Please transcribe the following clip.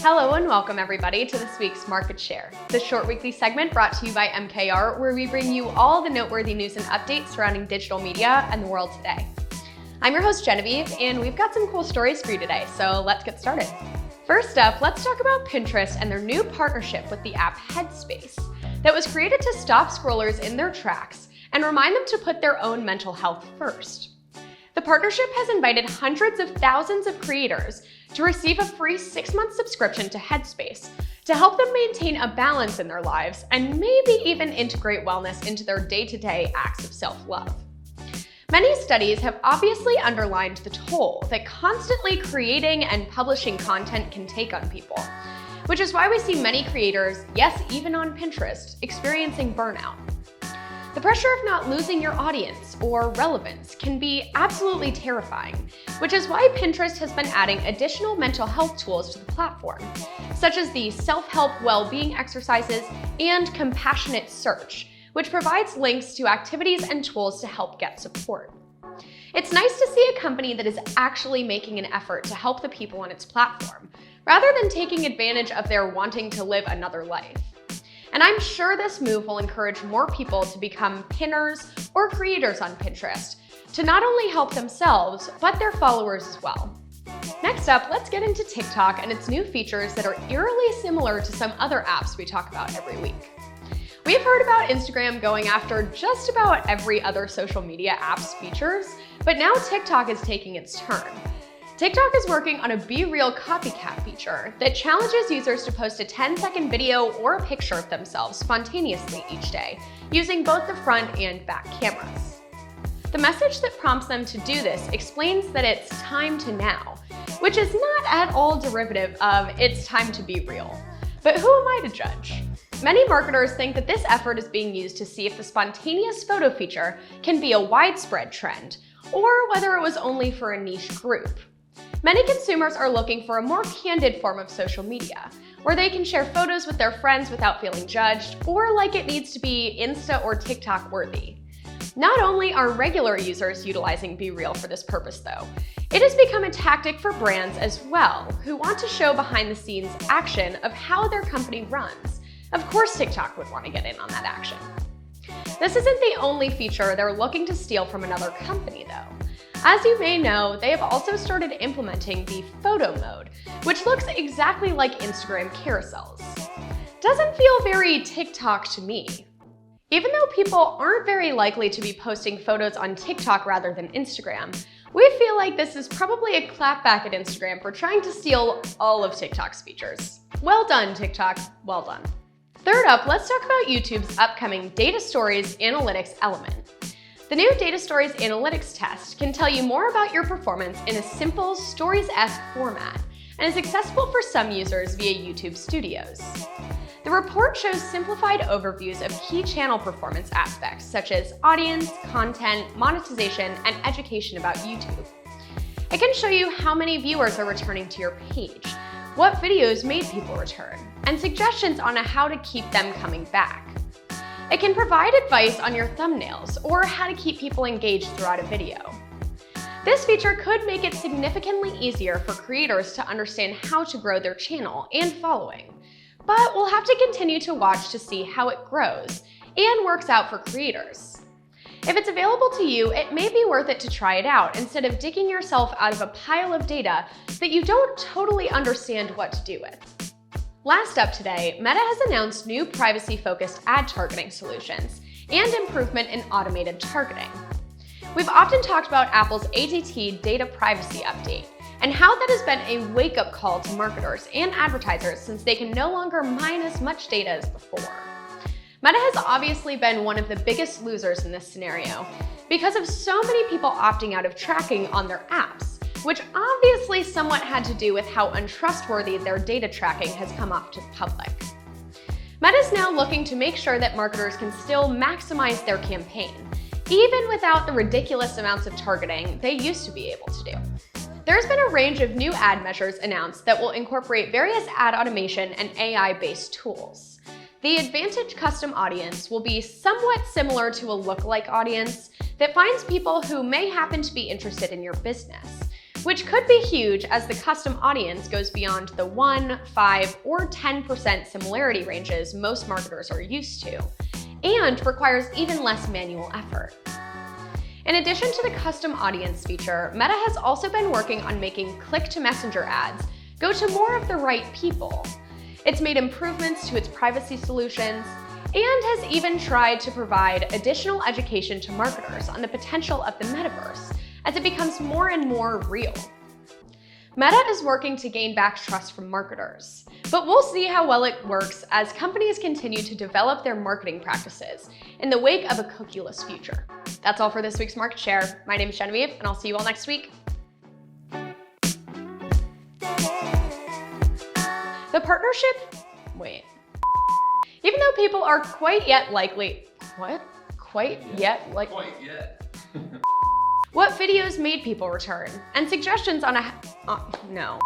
Hello and welcome everybody to this week's Market Share, the short weekly segment brought to you by MKR, where we bring you all the noteworthy news and updates surrounding digital media and the world today. I'm your host Genevieve, and we've got some cool stories for you today, so let's get started. First up, let's talk about Pinterest and their new partnership with the app Headspace that was created to stop scrollers in their tracks and remind them to put their own mental health first. The partnership has invited hundreds of thousands of creators to receive a free 6-month subscription to Headspace to help them maintain a balance in their lives and maybe even integrate wellness into their day-to-day acts of self-love. Many studies have obviously underlined the toll that constantly creating and publishing content can take on people, which is why we see many creators, yes, even on Pinterest, experiencing burnout. The pressure of not losing your audience or relevance can be absolutely terrifying, which is why Pinterest has been adding additional mental health tools to the platform, such as the self-help well-being exercises and compassionate search, which provides links to activities and tools to help get support. It's nice to see a company that is actually making an effort to help the people on its platform, rather than taking advantage of their wanting to live another life. And I'm sure this move will encourage more people to become pinners or creators on Pinterest to not only help themselves, but their followers as well. Next up, let's get into TikTok and its new features that are eerily similar to some other apps we talk about every week. We've heard about Instagram going after just about every other social media app's features, but now TikTok is taking its turn. TikTok is working on a Be Real copycat feature that challenges users to post a 10-second video or a picture of themselves spontaneously each day, using both the front and back cameras. The message that prompts them to do this explains that it's time to now, which is not at all derivative of it's time to be real. But who am I to judge? Many marketers think that this effort is being used to see if the spontaneous photo feature can be a widespread trend, or whether it was only for a niche group. Many consumers are looking for a more candid form of social media, where they can share photos with their friends without feeling judged, or like it needs to be Insta or TikTok worthy. Not only are regular users utilizing Be Real for this purpose though, it has become a tactic for brands as well, who want to show behind the scenes action of how their company runs. Of course TikTok would want to get in on that action. This isn't the only feature they're looking to steal from another company though. As you may know, they have also started implementing the photo mode, which looks exactly like Instagram carousels. Doesn't feel very TikTok to me. Even though people aren't very likely to be posting photos on TikTok rather than Instagram, we feel like this is probably a clapback at Instagram for trying to steal all of TikTok's features. Well done, TikTok, well done. Third up, let's talk about YouTube's upcoming Data Stories Analytics element. The new Data Stories Analytics test can tell you more about your performance in a simple Stories-esque format and is accessible for some users via YouTube Studios. The report shows simplified overviews of key channel performance aspects such as audience, content, monetization, and education about YouTube. It can show you how many viewers are returning to your page, what videos made people return, and suggestions on how to keep them coming back. It can provide advice on your thumbnails or how to keep people engaged throughout a video. This feature could make it significantly easier for creators to understand how to grow their channel and following, but we'll have to continue to watch to see how it grows and works out for creators. If it's available to you, it may be worth it to try it out instead of digging yourself out of a pile of data that you don't totally understand what to do with. Last up today, Meta has announced new privacy-focused ad targeting solutions and improvement in automated targeting. We've often talked about Apple's ATT data privacy update and how that has been a wake-up call to marketers and advertisers since they can no longer mine as much data as before. Meta has obviously been one of the biggest losers in this scenario because of so many people opting out of tracking on their apps, which obviously somewhat had to do with how untrustworthy their data tracking has come off to the public. Meta is now looking to make sure that marketers can still maximize their campaign, even without the ridiculous amounts of targeting they used to be able to do. There's been a range of new ad measures announced that will incorporate various ad automation and AI-based tools. The Advantage Custom Audience will be somewhat similar to a lookalike audience that finds people who may happen to be interested in your business, which could be huge as the custom audience goes beyond the 1, 5, or 10% similarity ranges most marketers are used to, and requires even less manual effort. In addition to the custom audience feature, Meta has also been working on making click-to-messenger ads go to more of the right people. It's made improvements to its privacy solutions and has even tried to provide additional education to marketers on the potential of the metaverse as it becomes more and more real. Meta is working to gain back trust from marketers, but we'll see how well it works as companies continue to develop their marketing practices in the wake of a cookieless future. That's all for this week's Market Share. My name is Genevieve, and I'll see you all next week. The partnership, even though people are quite yet. What videos made people return? And suggestions on no.